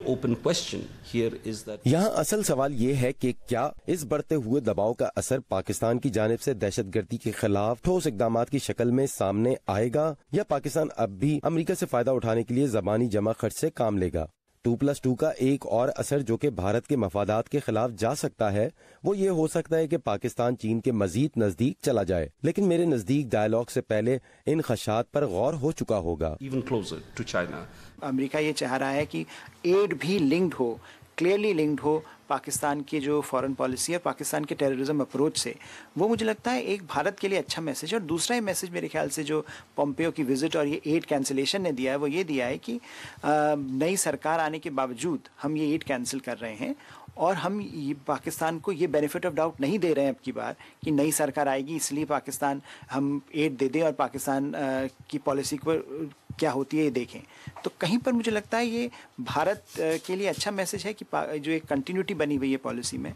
open question here is that यहाँ असल सवाल ये है कि क्या इस बढ़ते हुए दबाव का असर पाकिस्तान की जानिब से दहशतगर्दी के खिलाफ ठोस इकदामात की शक्ल में सामने आएगा, या पाकिस्तान अब भी अमेरिका से फायदा उठाने के लिए जबानी जमा खर्च से काम लेगा। 2+2 का एक और असर जो कि भारत के मफादात के खिलाफ जा सकता है वो ये हो सकता है कि पाकिस्तान चीन के मजीद नजदीक चला जाए, लेकिन मेरे नजदीक डायलॉग से पहले इन खदशात पर गौर हो चुका होगा। even closer to China. America ये चाह रहा है कि एड भी लिंक्ड हो, क्लियरली लिंक्ड हो पाकिस्तान की जो फॉरेन पॉलिसी है, पाकिस्तान के टेररिज्म अप्रोच से। वो मुझे लगता है एक भारत के लिए अच्छा मैसेज है। और दूसरा मैसेज मेरे ख्याल से जो पोम्पेयो की विजिट और ये एड कैंसिलेशन ने दिया है वो ये दिया है कि नई सरकार आने के बावजूद हम ये एड कैंसिल कर रहे हैं और हम ये पाकिस्तान को ये बेनिफिट ऑफ डाउट नहीं दे रहे हैं अब की बार कि नई सरकार आएगी इसलिए पाकिस्तान हम एड दे दें और पाकिस्तान की पॉलिसी को क्या होती है ये देखें। तो कहीं पर मुझे लगता है ये भारत के लिए अच्छा मैसेज है कि जो एक कंटिन्यूटी बनी हुई है पॉलिसी में।